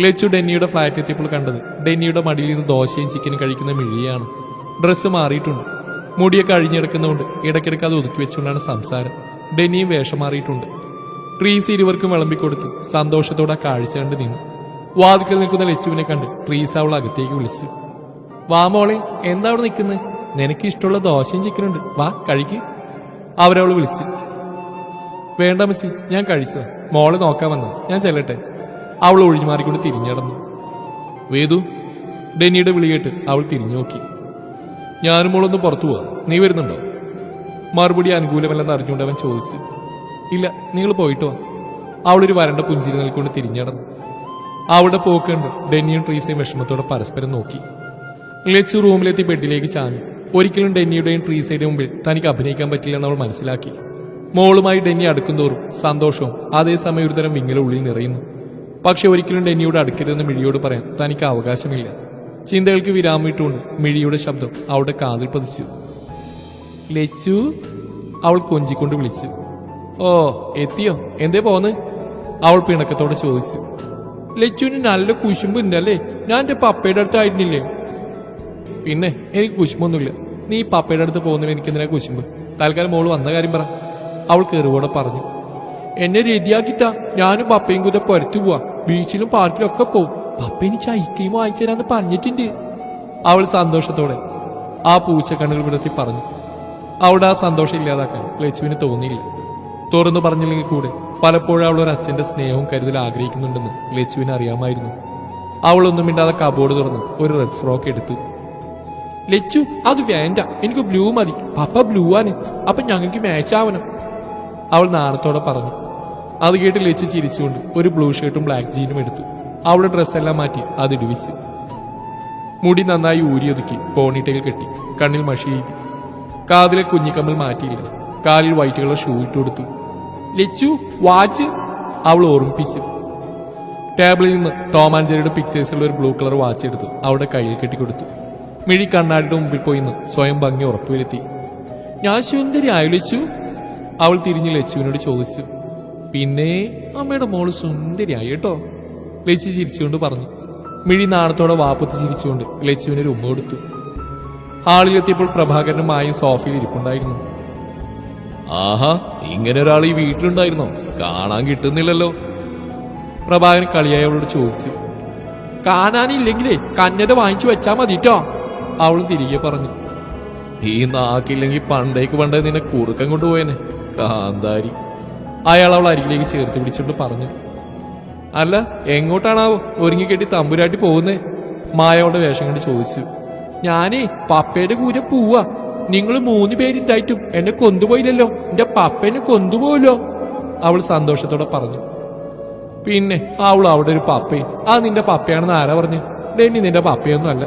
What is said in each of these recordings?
Lachu ഡെന്നിയുടെ flat എത്തിയപ്പോൾ കണ്ടത് ഡെന്നിയുടെ മടിയിൽ നിന്ന് ദോശയും ചിക്കനും കഴിക്കുന്ന മിഴിയാണ്. ഡ്രസ്സ് മാറിയിട്ടുണ്ട്. മുടിയൊക്കെ അഴിഞ്ഞെടുക്കുന്നതുകൊണ്ട് ഇടയ്ക്കിടയ്ക്ക് അത് ഒതുക്കി വെച്ചുകൊണ്ടാണ് സംസാരം. ഡെന്നിയും വേഷം മാറിയിട്ടുണ്ട്. ട്രീസ് ഇരുവർക്കും വിളമ്പിക്കൊടുത്തു സന്തോഷത്തോടെ ആ കാഴ്ച കണ്ട് നിന്നു. വാതിക്കൽ നിൽക്കുന്ന ലച്ചുവിനെ കണ്ട് ട്രീസ് അവൾ അകത്തേക്ക് വിളിച്ചു. വാ മോളെ, എന്താ അവിടെ നിൽക്കുന്നത്? നിനക്ക് ഇഷ്ടമുള്ള ദോശയും ചിക്കനുണ്ട്, വാ കഴിക്ക്. അവരവൾ വിളിച്ചു. വേണ്ട മച്ചി, ഞാൻ കഴിച്ചത്. മോളെ നോക്കാൻ വന്ന, ഞാൻ ചെല്ലട്ടെ. അവൾ ഒഴിഞ്ഞുമാറിക്കൊണ്ട് തിരിഞ്ഞടന്നു. വേദു, ഡെന്നിയുടെ വിളി കേട്ട് അവൾ തിരിഞ്ഞു നോക്കി. ഞാനും മോളൊന്ന് പുറത്തു പോവാ, നീ വരുന്നുണ്ടോ? മറുപടി അനുകൂലമല്ലെന്ന് അറിഞ്ഞുകൊണ്ട് അവൻ ചോദിച്ചു. ഇല്ല, നിങ്ങൾ പോയിട്ട് വാ. അവളൊരു വരണ്ട പുഞ്ചിരി നൽകിക്കൊണ്ട് തിരിഞ്ഞടന്നു. അവളുടെ പോക്ക് കണ്ട് ഡെന്നിയും ട്രീസയും വിഷമത്തോടെ പരസ്പരം നോക്കി. ലച്ചു റൂമിലെത്തി ബെഡിലേക്ക് ചാഞ്ഞു. ഒരിക്കലും ഡെന്നിയുടെയും ട്രീസയുടെയും മുമ്പിൽ തനിക്ക് അഭിനയിക്കാൻ പറ്റില്ലെന്ന് അവൾ മനസ്സിലാക്കി. മോളുമായി ഡെന്നി അടുക്കുന്തോറും സന്തോഷവും അതേസമയം ഒരുതരം വിങ്ങല ഉള്ളിൽ നിറയുന്നു. പക്ഷെ ഒരിക്കലും ഡെന്നിയോട് അടുക്കരുതെന്ന് മിഴിയോട് പറയാൻ തനിക്ക് അവകാശമില്ല. ചിന്തകൾക്ക് വിരാമിട്ടുകൊണ്ട് മിഴിയുടെ ശബ്ദം അവളുടെ കാതിൽ പതിച്ചു. ലച്ചു, അവൾ കൊഞ്ചിക്കൊണ്ട് വിളിച്ചു. ഓ, എത്തിയോ? എന്തേ പോന്ന്? അവൾ പിണക്കത്തോടെ ചോദിച്ചു. ലച്ചുവിന് നല്ല കുശുമ്പ് ഉണ്ടല്ലേ? ഞാൻ എന്റെ പപ്പയുടെ അടുത്തായിരുന്നില്ലേ? പിന്നെ എനിക്ക് കുശുമ്പൊന്നുമില്ല. നീ പപ്പയുടെ അടുത്ത് പോകുന്നതിന് എനിക്കെന്തിനാ കുശുമ്പ്? തൽക്കാലം മോള് വന്ന കാര്യം പറ. അവൾ കയറുവോടെ പറഞ്ഞു. എന്നെ റെഡിയാക്കിട്ടാ ഞാനും പപ്പയും കൂടെ പുറത്തു പോവാ. ബീച്ചിലും പാർക്കിലും ഒക്കെ പോവും. പപ്പ എനിക്ക് ഐസ്ക്രീം വാങ്ങിച്ചു തരാന്ന് പറഞ്ഞിട്ടുണ്ട്. അവൾ സന്തോഷത്തോടെ ആ പൂച്ച കണ്ണുകൾ വിടത്തി പറഞ്ഞു. അവിടെ ആ സന്തോഷം ഇല്ലാതാക്കാൻ ലച്ചുവിന് തോന്നിയില്ല. തുറന്നു പറഞ്ഞില്ലെങ്കിൽ കൂടെ പലപ്പോഴും അവൾ ഒരു അച്ഛന്റെ സ്നേഹവും കരുതൽ ആഗ്രഹിക്കുന്നുണ്ടെന്ന് ലച്ചുവിന് അറിയാമായിരുന്നു. അവളൊന്നും മിണ്ടാതെ കബോർഡ് തുറന്ന് ഒരു റെഡ് ഫ്രോക്ക് എടുത്തു. ലച്ചു, അത് വേണ്ട, എനിക്ക് ബ്ലൂ മതി. പപ്പ ബ്ലൂ ആണ്, അപ്പൊ ഞങ്ങൾക്ക് മാച്ച് ആവണം. അവൾ നാണത്തോടെ പറഞ്ഞു. അത് കേട്ട് ലച്ചു ചിരിച്ചുകൊണ്ട് ഒരു ബ്ലൂ ഷർട്ടും ബ്ലാക്ക് ജീനും എടുത്തു. അവളുടെ ഡ്രസ്സെല്ലാം മാറ്റി അത് ഇടിവിച്ചു. മുടി നന്നായി ഊരിയൊതുക്കി പോണിറ്റയിൽ കെട്ടി, കണ്ണിൽ മഷി എഴുതി. കാതിലെ കുഞ്ഞിക്കമ്മൽ മാറ്റിയില്ല. കാലിൽ വൈറ്റ് കളർ ഷൂ ഇട്ട് കൊടുത്തു. ലച്ചു, വാച്ച്, അവൾ ഓർമ്മിപ്പിച്ചു. ടേബിളിൽ നിന്ന് ടോം ആൻഡ് ജെറിയുടെ പിക്ചേഴ്സുള്ള ഒരു ബ്ലൂ കളർ വാച്ച് എടുത്തു അവളുടെ കയ്യിൽ കെട്ടിക്കൊടുത്തു. മിഴി കണ്ണാടിയുടെ മുമ്പിൽ പോയി നിന്ന് സ്വയം ഭംഗി ഉറപ്പുവരുത്തി. ഞാൻ സുന്ദരി ആയോ ലച്ചു? അവൾ തിരിഞ്ഞ് ലച്ചുവിനോട് ചോദിച്ചു. പിന്നെ അമ്മയുടെ മോള് സുന്ദരിയായി കേട്ടോ, ലച്ചു ചിരിച്ചുകൊണ്ട് പറഞ്ഞു. മിഴി നാണത്തോടെ വാപ്പത്ത് ചിരിച്ചുകൊണ്ട് ലച്ചുവിനൊരു ഉമ്മ കൊടുത്തു. ഹാളിലെത്തിയപ്പോൾ പ്രഭാകരനും മായും സോഫയിൽ ഇരിപ്പുണ്ടായിരുന്നു. ആഹാ, ഇങ്ങനെ ഒരാൾ ഈ വീട്ടിലുണ്ടായിരുന്നോ? കാണാൻ കിട്ടുന്നില്ലല്ലോ. പ്രഭാകരൻ കളിയായി അവളോട് ചോദിച്ചു. കാണാനില്ലെങ്കിലേ കന്നഡ വാങ്ങിച്ചു വെച്ചാ മതിട്ടോ, അവളും തിരികെ പറഞ്ഞു. ഈ നാക്കില്ലെങ്കിൽ പണ്ടേ നിന്നെ കുറുക്കം കൊണ്ടുപോയനെ കാന്താരി. അയാൾ അവൾ അരികിലേക്ക് ചേർത്ത് പിടിച്ചുകൊണ്ട് പറഞ്ഞു. അല്ല, എങ്ങോട്ടാണാവോ ഒരുങ്ങിക്കെട്ടി തമ്പുരാട്ടി പോകുന്നേ? മായയുടെ വേഷം കൊണ്ട് ചോദിച്ചു. ഞാനേ പപ്പയുടെ കൂടെ പോവാ. നിങ്ങൾ 3 പേരുണ്ടായിട്ടും എന്നെ കൊണ്ടുപോയില്ലല്ലോ. എന്റെ പപ്പ എന്നെ കൊണ്ടുപോയല്ലോ, അവൾ സന്തോഷത്തോടെ പറഞ്ഞു. പിന്നെ അവൾ അവിടെ ഒരു പപ്പയും. അത് നിന്റെ പപ്പയാണെന്ന് ആരാ പറഞ്ഞു? ഡെന്നി നിന്റെ പപ്പയൊന്നും അല്ല,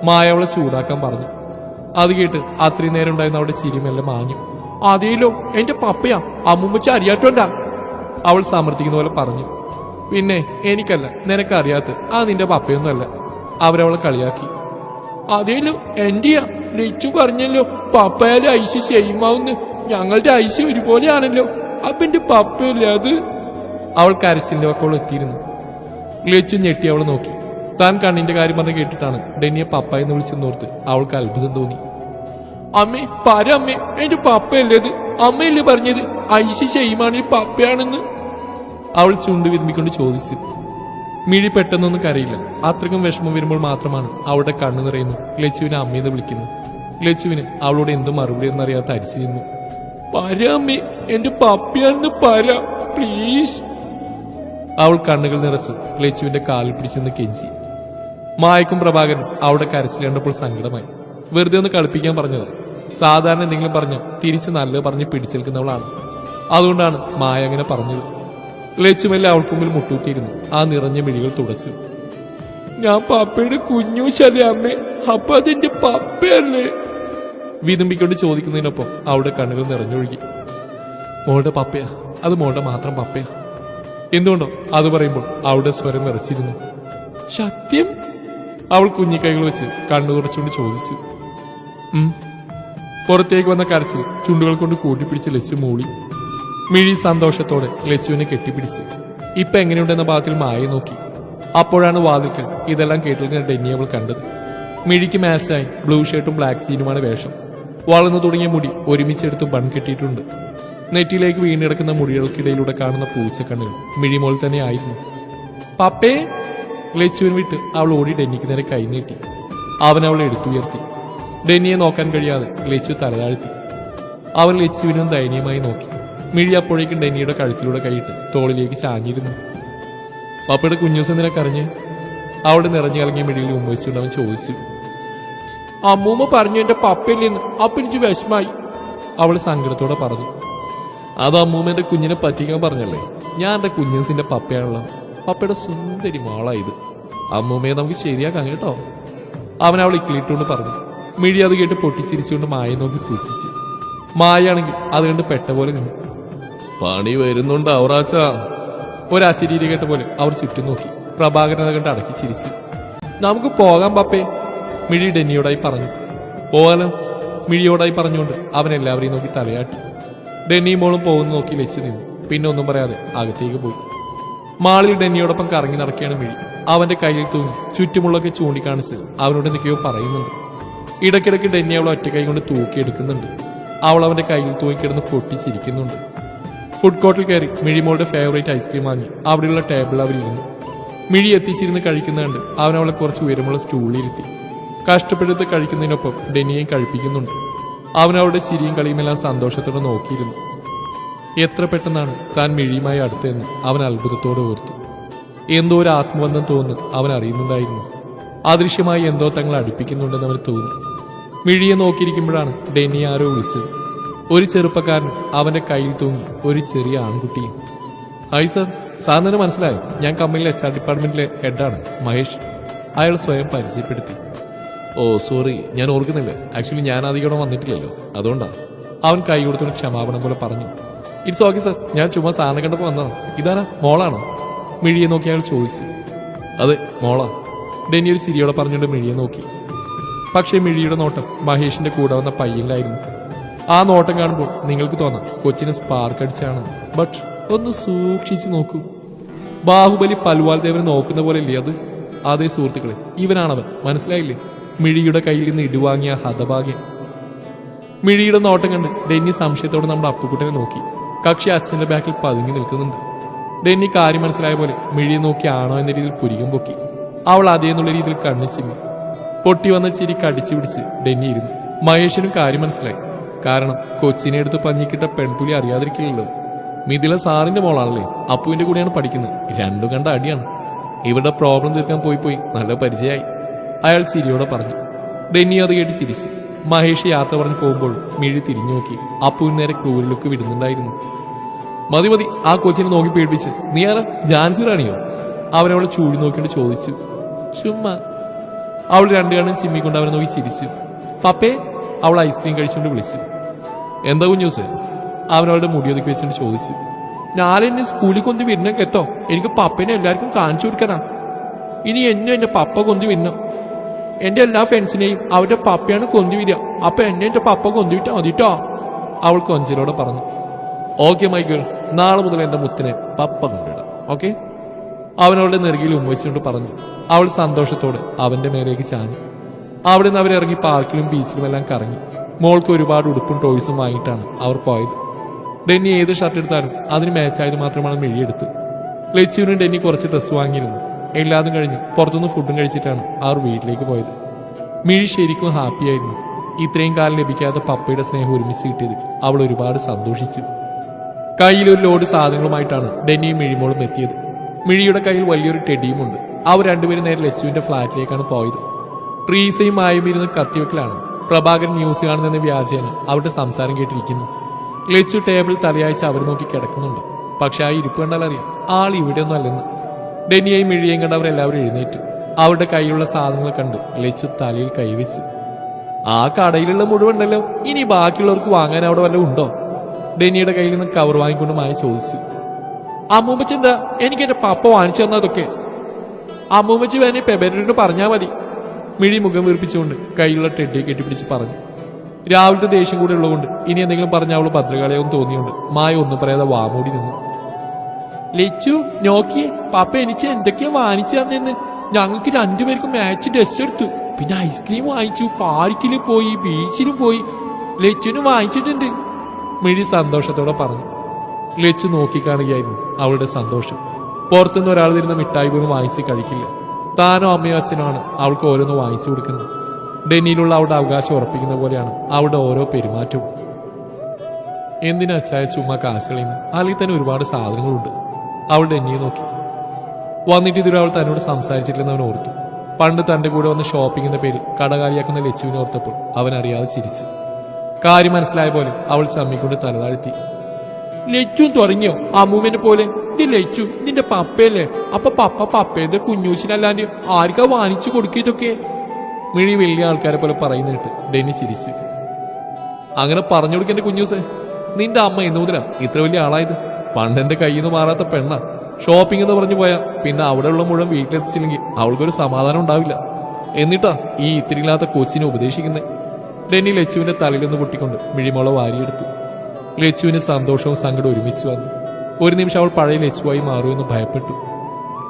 മായ അവളെ ചൂടാക്കാൻ പറഞ്ഞു. അത് കേട്ട് അത്രയും നേരം ഉണ്ടായിരുന്ന അവിടെ ചിരിമെല്ലാം മാഞ്ഞു. അതേലോ, എന്റെ പപ്പയാ, അമ്മുമ്മച്ച അറിയാത്തോണ്ടാ, അവൾ സമർത്ഥിക്കുന്ന പോലെ പറഞ്ഞു. പിന്നെ എനിക്കല്ല, നിനക്കറിയാത്ത ആ നിന്റെ പപ്പയൊന്നും അല്ല, അവരവളെ കളിയാക്കി. അതേലോ, എന്റെയാ. ലച്ചു പറഞ്ഞല്ലോ പപ്പയാലും ഐസ് ചെയ്യുമാവുന്ന്. ഞങ്ങളുടെ ഐസ് ഒരുപോലെയാണല്ലോ, അപ്പൊ എന്റെ പപ്പയല്ലേ അത്? അവൾ കരച്ചിലിന്റെ വക്കോൾ എത്തിയിരുന്നു. ലച്ചു ഞെട്ടി അവളെ നോക്കി. താൻ കണ്ണിന്റെ കാര്യം പറഞ്ഞ് കേട്ടിട്ടാണ് ഡെന്നിയെ പപ്പ എന്ന് വിളിച്ചെന്നോർത്ത് അവൾക്ക് അത്ഭുതം തോന്നി. അമ്മേ, അമ്മേ, എന്റെ പപ്പയല്ലേ അത്? അമ്മയല്ലേ പറഞ്ഞത് ഐസ് ചെയ്യുമാണ് പപ്പയാണെന്ന്? അവൾ ചുണ്ടു വിരുമ്പിക്കൊണ്ട് ചോദിച്ചു. മിഴി പെട്ടെന്നൊന്നും കരയില്ല. അത്രയ്ക്കും വിഷമം വരുമ്പോൾ മാത്രമാണ് അവളുടെ കണ്ണു നിറയുന്നു. ലച്ചുവിനെ അമ്മയെന്ന് വിളിക്കുന്നു. ലച്ചുവിന് അവളോട് എന്തും മറുപടി എന്നറിയാത്ത അരിച്ചിരുന്നു. അമ്മേ, എന്റെ പപ്പയാണെന്ന് പ്ലീസ്. അവൾ കണ്ണുകൾ നിറച്ച് ലച്ചുവിന്റെ കാലിൽ പിടിച്ചെന്ന് കെഞ്ചി. മായക്കും പ്രഭാകരനും അവളുടെ കരച്ചിൽ കണ്ടപ്പോൾ സങ്കടമായി. വെറുതെ ഒന്ന് കളിപ്പിക്കാൻ പറഞ്ഞത്. സാധാരണ എന്തെങ്കിലും പറഞ്ഞ് തിരിച്ച് നല്ലത് പറഞ്ഞ് പിടിച്ചെടുക്കുന്നവളാണ്. അതുകൊണ്ടാണ് മായ അങ്ങനെ പറഞ്ഞത്. ലച്ചുമെല്ലാം അവൾക്ക് മുമ്പിൽ മുട്ടൂട്ടിയിരുന്നു. ആ നിറഞ്ഞ മിഴികൾ തുടച്ചു. ഞാൻ പപ്പയുടെ കുഞ്ഞൂശല്ലേ അമ്മേ, അപ്പൊ അതെന്റെ പപ്പയല്ലേ? വിതുമ്പിക്കൊണ്ട് ചോദിക്കുന്നതിനൊപ്പം അവളുടെ കണ്ണുകൾ നിറഞ്ഞൊഴുകി. മോളുടെ പപ്പയാ, അത് മോളുടെ മാത്രം പപ്പയാ. എന്തുകൊണ്ടോ അത് പറയുമ്പോൾ അവളുടെ സ്വരം വിറച്ചിരുന്നു. സത്യം? അവൾ കുഞ്ഞിക്കൈകൾ വെച്ച് കണ്ണു തുറച്ചുകൊണ്ട് ചോദിച്ചു. പുറത്തേക്ക് വന്ന കരച്ചിൽ ചുണ്ടുകൾ കൊണ്ട് കൂട്ടിപ്പിടിച്ച് ലച്ചു മൂളി. മിഴി സന്തോഷത്തോടെ ലച്ചുവിനെ കെട്ടിപ്പിടിച്ചു. ഇപ്പൊ എങ്ങനെയുണ്ടെന്ന ഭാഗത്തിൽ മായ നോക്കി. അപ്പോഴാണ് വാതിൽക്കൽ ഇതെല്ലാം കേട്ടിരിക്കുന്ന ഡെന്നി അവൾ കണ്ടത്. മിഴിക്ക് മാച്ചായി ബ്ലൂ ഷർട്ടും ബ്ലാക്ക് ജീനുമാണ് വേഷം. വളർന്നു തുടങ്ങിയ മുടി ഒരുമിച്ചെടുത്ത് ബൺ കെട്ടിയിട്ടുണ്ട്. നെറ്റിയിലേക്ക് വീണിടക്കുന്ന മുടികൾക്കിടയിലൂടെ കാണുന്ന പൂച്ചക്കണ്ണുകൾ മിഴിമോൾ തന്നെ ആയിരുന്നു. പപ്പേ ലച്ചുവിന് വിട്ട് അവൾ ഓടി ഡെന്നിക്ക് നേരെ കൈനീട്ടി. അവൻ അവളെ എടുത്തുയർത്തി. ഡെന്നിയെ നോക്കാൻ കഴിയാതെ ലച്ചു തലതാഴ്ത്തി. അവൻ ലച്ചുവിനും ദയനീയമായി നോക്കി. മിഴി അപ്പോഴേക്കും ഡെന്നിയുടെ കഴുത്തിലൂടെ കൈയിട്ട് തോളിലേക്ക് ചാഞ്ഞിരുന്നു. പപ്പയുടെ കുഞ്ഞൂസ് എന്തിനാ കരഞ്ഞ്? അവളുടെ നിറഞ്ഞു കളങ്ങിയ മിഴിയിൽ ഉമ്മവിച്ചുകൊണ്ട് അവൻ ചോദിച്ചു. അമ്മൂമ്മ പറഞ്ഞു എന്റെ പപ്പയില്ലെന്ന്, അപ്പൊ എനിക്ക് വിഷമായി. അവൾ സങ്കടത്തോടെ പറഞ്ഞു. അത് അമ്മൂമ്മ എന്റെ കുഞ്ഞിനെ പറ്റിക്കാൻ പറഞ്ഞല്ലേ. ഞാൻ എന്റെ കുഞ്ഞൂസിന്റെ പപ്പയാണല്ലോ. പപ്പയുടെ സുന്ദരി മോളായത്. അമ്മൂമ്മയെ നമുക്ക് ശരിയാക്കാം കേട്ടോ. അവൻ അവൾ ഇക്കിളിട്ടുകൊണ്ട് പറഞ്ഞു. മിഴി അത് കേട്ട് പൊട്ടിച്ചിരിച്ചുകൊണ്ട് മായ നോക്കി പുച്ഛിച്ച്. മായാണെങ്കിൽ അത് കണ്ട് പെട്ട പോലെ നിന്നു. പണി വരുന്നുണ്ട് ഔറാച്ച. ഒരശരീരി കേട്ട പോലെ അവർ ചുറ്റും നോക്കി. പ്രഭാകരൻ അത് കണ്ട് അടക്കി ചിരിച്ചു. നമുക്ക് പോകാം പപ്പേ, മിഴി ഡെന്നിയോടായി പറഞ്ഞു. പോകാലോ, മിഴിയോടായി പറഞ്ഞുകൊണ്ട് അവൻ എല്ലാവരെയും നോക്കി തലയാട്ടി. ഡെന്നി മോളും പോകുന്ന നോക്കി വെച്ച് നിന്നു. പിന്നെ ഒന്നും പറയാതെ അകത്തേക്ക് പോയി. മാളിൽ ഡെന്നിയോടൊപ്പം കറങ്ങി നടക്കുകയാണ് മിഴി. അവന്റെ കയ്യിൽ തൂങ്ങി ചുറ്റുമുള്ളൊക്കെ ചൂണ്ടിക്കാണിച്ച് അവനോട് എന്തൊക്കെയോ പറയുന്നുണ്ട്. ഇടയ്ക്കിടയ്ക്ക് ഡെന്നി അവളെ ഒറ്റ കൈ കൊണ്ട് തൂക്കിയെടുക്കുന്നുണ്ട്. അവൾ അവന്റെ കയ്യിൽ തൂങ്ങിക്കിടന്ന് പൊട്ടിച്ചിരിക്കുന്നുണ്ട്. ഫുഡ് കോർട്ടിൽ കയറി മിഴിമോളുടെ ഫേവറേറ്റ് ഐസ്ക്രീം വാങ്ങി അവിടെയുള്ള ടേബിളിൽ അവരിരുന്നു. മിഴി എത്തിച്ചിരുന്ന് കഴിക്കുന്ന കണ്ട് അവൻ അവളെ കുറച്ച് ഉയരമുള്ള സ്റ്റൂളിലിരുത്തി. കഷ്ടപ്പെടുത്ത് കഴിക്കുന്നതിനൊപ്പം ഡെന്നിയെയും കഴിപ്പിക്കുന്നുണ്ട്. അവൻ അവളുടെ ചിരിയും കളിയുമെല്ലാം സന്തോഷത്തോടെ നോക്കിയിരുന്നു. എത്ര പെട്ടെന്നാണ് താൻ മിഴിയുമായി അടുത്തെന്ന് അവൻ അത്ഭുതത്തോടെ ഓർത്തു. എന്തോ ഒരു ആത്മബന്ധം തോന്നുന്നു അവൻ അറിയുന്നുണ്ടായിരുന്നു. അദൃശ്യമായി എന്തോ തങ്ങൾ അടുപ്പിക്കുന്നുണ്ടെന്ന് അവന് തോന്നി. മിഴിയെ നോക്കിയിരിക്കുമ്പോഴാണ് ഡെന്നി ആരോ വിളിച്ചത്. ഒരു ചെറുപ്പക്കാരൻ അവന്റെ കയ്യിൽ തൂങ്ങി ഒരു ചെറിയ ആൺകുട്ടിയും. ഹായ് സർ, സാറിന് മനസ്സിലായോ? ഞാൻ കമ്പനിയിലെ HR ഡിപ്പാർട്ട്മെന്റിലെ ഹെഡാണ്, മഹേഷ്. അയാൾ സ്വയം പരിചയപ്പെടുത്തി. ഓ സോറി, ഞാൻ ഓർക്കുന്നില്ല. ആക്ച്വലി ഞാൻ അധികം വന്നിട്ടില്ലല്ലോ, അതുകൊണ്ടാ. അവൻ കൈ കൊടുത്തൊരു ക്ഷമാപണം പോലെ പറഞ്ഞു. ഇറ്റ്സ് ഓക്കെ സർ, ഞാൻ ചുമ്മാ സാറിനെ കണ്ടപ്പോൾ വന്നതാ. ഇതാരാ, മോളാണോ? മിഴിയെ നോക്കി അയാൾ ചോദിച്ചു. അതെ, മോളാ. ഡെന്നി ഒരു ചിരിയോടെ പറഞ്ഞുകൊണ്ട് മിഴിയെ നോക്കി. പക്ഷേ മിഴിയുടെ നോട്ടം മഹേഷിന്റെ കൂടെ വന്ന പയ്യനിലായിരുന്നു. ആ നോട്ടം കാണുമ്പോൾ നിങ്ങൾക്ക് തോന്നാം കൊച്ചിന് സ്പാർക്ക് അടിച്ചാണ്. ബട്ട് ഒന്ന് സൂക്ഷിച്ചു നോക്കൂ. ബാഹുബലി പൽവാൽ ദേവനെ നോക്കുന്ന പോലെ അല്ലേ അത്? അതേ സുഹൃത്തുക്കളെ, ഇവനാണവൻ. മനസ്സിലായില്ലേ? മിഴിയുടെ കയ്യിൽ നിന്ന് ഇടുവാങ്ങിയ ഹതഭാഗ്യം. മിഴിയുടെ നോട്ടം കണ്ട് ഡെന്നി സംശയത്തോടെ നമ്മുടെ അപ്പുക്കുട്ടനെ നോക്കി. കക്ഷി അച്ഛന്റെ ബാക്കിൽ പതുങ്ങി നിൽക്കുന്നുണ്ട്. ഡെന്നി കാര്യം മനസ്സിലായ പോലെ മിഴിയെ നോക്കി ആണോ എന്ന രീതിയിൽ പുരികം പൊക്കി. അവൾ അതേന്നുള്ള രീതിയിൽ കണ്ണു ചിമ്മി. പൊട്ടി വന്ന ചിരി കടിച്ചു പിടിച്ച് ഡെന്നി ഇരുന്നു. മഹേഷിനും കാര്യം മനസ്സിലായി. കാരണം കൊച്ചിനെ എടുത്ത് പഞ്ഞിക്കിട്ട പെൺപുലി അറിയാതിരിക്കില്ലല്ലോ. മിഥില സാറിന്റെ മോളാണല്ലേ, അപ്പുവിന്റെ കൂടെയാണ് പഠിക്കുന്നത്. രണ്ടും കണ്ട അടിയാണ്. ഇവരുടെ പ്രോബ്ലം തീർക്കാൻ പോയി നല്ല പരിചയമായി. അയാൾ ചിരിയോടെ പറഞ്ഞു. ഡെന്നി അത് കേട്ട് ചിരിച്ചു. മഹേഷ് യാത്ര പറഞ്ഞ് പോകുമ്പോൾ മിഴി തിരിഞ്ഞു നോക്കി. അപ്പുവിന് നേരെ ക്രൂരലുക്ക് വിടുന്നുണ്ടായിരുന്നു. മതി, ആ കൊച്ചിനെ നോക്കി പേടിപ്പിച്ച്. നീ ആരാ, ജാൻസി റാണിയോ? അവനവളെ ചൂടി നോക്കിയിട്ട് ചോദിച്ചു. ചുമ്മാ. അവൾ രണ്ടു കണ്ണും ചിമ്മിക്കൊണ്ട് അവനെ നോക്കി ചിരിച്ചു. പപ്പേ, അവൾ ഐസ്ക്രീം കഴിച്ചുകൊണ്ട് വിളിച്ചു. എന്താ കുഞ്ഞൂസ്? അവനവളുടെ മുടിയൊതുക്കി വെച്ചുകൊണ്ട് ചോദിച്ചു. ഞാനെന്നെ സ്കൂളിൽ കൊണ്ട് വിരണം കേട്ടോ. എനിക്ക് പപ്പനെ എല്ലാവർക്കും കാണിച്ചു കൊടുക്കണ. ഇനി എന്നെ പപ്പ കൊണ്ട് വിരണം. എന്റെ എല്ലാ ഫ്രണ്ട്സിനെയും അവരുടെ പപ്പയാണ് കൊണ്ടുവരിക. അപ്പൊ എന്റെ പപ്പ കൊണ്ടുവിട്ടാ മതിട്ടോ, അവൾ കൊഞ്ചിലോടെ പറഞ്ഞു. ഓക്കെ മൈ ഗേൾ, നാളെ മുതൽ എന്റെ മുത്തിനെ പപ്പ കൊണ്ടിടാം. ഓക്കെ, അവനവളുടെ നെറുകിൽ ഉമ്മവിച്ചുകൊണ്ട് പറഞ്ഞു. അവൾ സന്തോഷത്തോടെ അവന്റെ മേലേക്ക് ചാഞ്ഞു. അവിടെ നിന്ന് അവരിറങ്ങി പാർക്കിലും ബീച്ചിലും എല്ലാം കറങ്ങി. മോൾക്ക് ഒരുപാട് ഉടുപ്പും ടോയ്സും വാങ്ങിയിട്ടാണ് അവർ പോയത്. ഡെന്നി ഏത് ഷർട്ട് എടുത്താലും അതിന് മാച്ചായത് മാത്രമാണ് മിഴിയെടുത്ത്. ലച്ചുവിനും ഡെന്നി കുറച്ച് ഡ്രസ്സ് വാങ്ങിയിരുന്നു. എല്ലാതും കഴിഞ്ഞ് പുറത്തുനിന്ന് ഫുഡും കഴിച്ചിട്ടാണ് അവർ വീട്ടിലേക്ക് പോയത്. മിഴി ശരിക്കും ഹാപ്പിയായിരുന്നു. ഇത്രയും കാലം ലഭിക്കാത്ത പപ്പയുടെ സ്നേഹം ഒരുമിച്ച് കിട്ടിയതിൽ അവൾ ഒരുപാട് സന്തോഷിച്ചു. കയ്യിലൊരു ലോഡ് സാധനങ്ങളുമായിട്ടാണ് ഡെന്നിയും മിഴിമോളും എത്തിയത്. മിഴിയുടെ കയ്യിൽ വലിയൊരു ടെഡിയുമുണ്ട്. അവർ രണ്ടുപേരും നേരെ ലച്ചുവിന്റെ ഫ്ളാറ്റിലേക്കാണ് പോയത്. ട്രീസയും മായും ഇരുന്ന് കത്തിവെക്കലാണ്. പ്രഭാകരൻ ന്യൂസ് കാണുന്നെന്ന വ്യാജേന അവരുടെ സംസാരം കേട്ടിരിക്കുന്നു. ലച്ചു ടേബിൾ തലയാഴ്ച അവർ നോക്കി കിടക്കുന്നുണ്ട്. പക്ഷെ ആ ഇരിപ്പ് കണ്ടാൽ അറിയാം ആൾ ഇവിടെ ഒന്നും അല്ലെന്ന്. ഡെന്നിയെയും മിഴിയെയും കണ്ട് അവരെല്ലാവരും എഴുന്നേറ്റു. അവരുടെ കയ്യിലുള്ള സാധനങ്ങൾ കണ്ട് ലച്ചു തലയിൽ കൈവച്ചു. ആ കടയിലുള്ള മുഴുവണ്ടല്ലോ, ഇനി ബാക്കിയുള്ളവർക്ക് വാങ്ങാൻ അവിടെ വല്ലതും ഉണ്ടോ? ഡെന്നിയുടെ കയ്യിൽ നിന്ന് കവർ വാങ്ങിക്കൊണ്ട് മായ ചോദിച്ചു. അമ്മൂമ്മച്ചി എന്താ എനിക്ക് എന്റെ പപ്പ വാങ്ങിച്ചു തന്നതൊക്കെ? അമ്മൂമ്മച്ചി വേണേ പെബേരോട് പറഞ്ഞാൽ മതി. മിഴി മുഖം വീർപ്പിച്ചുകൊണ്ട് കയ്യിലുള്ള ടെഡിയെ കെട്ടിപ്പിടിച്ച് പറഞ്ഞു. രാവിലത്തെ ദേഷ്യം കൂടെ ഉള്ളതുകൊണ്ട് ഇനി എന്തെങ്കിലും പറഞ്ഞ അവൾ ഭദ്രകാളിയാവും തോന്നിയുണ്ട് മായ ഒന്നും പറയാതെ വാമൂടി നിന്നു. ലച്ചു നോക്കിയേ പാപ്പ എനിക്ക് എന്തൊക്കെയാ വാങ്ങിച്ചു തന്നെന്ന്. ഞങ്ങൾക്ക് രണ്ടുപേർക്കും മാച്ച് ഡ്രസ് എടുത്തു, പിന്നെ ഐസ്ക്രീം വാങ്ങിച്ചു, പാർക്കിലും പോയി, ബീച്ചിലും പോയി. ലച്ചുവിന് വാങ്ങിച്ചിട്ടുണ്ട്. മിഴി സന്തോഷത്തോടെ പറഞ്ഞു. ലച്ചു നോക്കിക്കാണുകയായിരുന്നു അവളുടെ സന്തോഷം. പുറത്തുനിന്ന് ഒരാൾ തരുന്ന മിഠായി പോലും വാങ്ങിച്ച് കഴിക്കില്ല. താനോ അമ്മയോ അച്ഛനോ ആണ് അവൾക്ക് ഓരോന്ന് വാങ്ങിച്ചു കൊടുക്കുന്നത്. ഡെന്നിയിലുള്ള അവളുടെ അവകാശം ഉറപ്പിക്കുന്ന പോലെയാണ് അവളുടെ ഓരോ പെരുമാറ്റവും. എന്തിനാ അച്ചായ ചുമ്മാ കാശ് കളയുന്നു? അല്ലെങ്കിൽ തന്നെ ഒരുപാട് സാധനങ്ങളുണ്ട്. അവൾ ഡെന്നിയെ നോക്കി. വന്നിട്ട് ഇതുവരെ അവൾ തന്നോട് സംസാരിച്ചിട്ടില്ലെന്ന് അവൻ ഓർത്തു. പണ്ട് തന്റെ കൂടെ വന്ന് ഷോപ്പിങ്ങിന്റെ പേരിൽ കടകാലിയാക്കുന്ന ലച്ചുവിനെ ഓർത്തപ്പോൾ അവൻ അറിയാതെ ചിരിച്ചു. കാര്യം മനസ്സിലായ പോലെ അവൾ ചമ്മിക്കൊണ്ട് തലതാഴ്ത്തി. ലച്ചു തുടങ്ങിയോ അമ്മൂമ്മനെ പോലെ? ലച്ചു നിന്റെ പപ്പയല്ലേ? അപ്പൊ പപ്പയുടെ കുഞ്ഞൂസിനല്ലാണ്ട് ആർക്കാ വാങ്ങിച്ചു കൊടുക്കിയതൊക്കെ? മിഴി വലിയ ആൾക്കാരെ പോലെ പറയുന്ന കേട്ട് ഡെന്നി ചിരിച്ചു. അങ്ങനെ പറഞ്ഞു കൊടുക്കേണ്ട കുഞ്ഞൂസേ, നിന്റെ അമ്മ എന്നു മുതലാ ഇത്ര വലിയ ആളായത്? പണ്ടെന്റെ കയ്യിൽ നിന്ന് മാറാത്ത പെണ്ണ. ഷോപ്പിംഗ് എന്ന് പറഞ്ഞു പോയാ പിന്നെ അവിടെയുള്ള മുഴുവൻ വീട്ടിലെത്തിച്ചില്ലെങ്കിൽ അവൾക്കൊരു സമാധാനം ഉണ്ടാവില്ല. എന്നിട്ടാ ഈ ഇത്തിരിയില്ലാത്ത കൊച്ചിനെ ഉപദേശിക്കുന്നേ. ഡെന്നി ലച്ചുവിന്റെ തലയിലൊന്ന് പൊട്ടിക്കൊണ്ട് മിഴിമോളെ വാരിയെടുത്തു. ലച്ചുവിന് സന്തോഷവും സങ്കടവും ഒരുമിച്ച് വന്നു. ഒരു നിമിഷം അവൾ പഴയ ലച്ചുവായി മാറുമെന്ന് ഭയപ്പെട്ടു.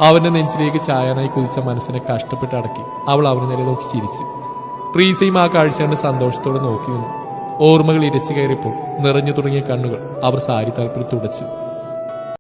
അവന്റെ നെഞ്ചിലേക്ക് ചായാനായി കുതിച്ച മനസ്സിനെ കഷ്ടപ്പെട്ട് അടക്കി അവൾ അവന് നേരെ നോക്കി ചിരിച്ചു. ട്രീസയും ആ കാഴ്ച കണ്ട് സന്തോഷത്തോടെ നോക്കി നിന്നു. ഓർമ്മകൾ ഇരച്ചു കയറിയപ്പോൾ നിറഞ്ഞു തുടങ്ങിയ കണ്ണുകൾ അവർ സാരി താൽപ്പര്യം തുടച്ചു.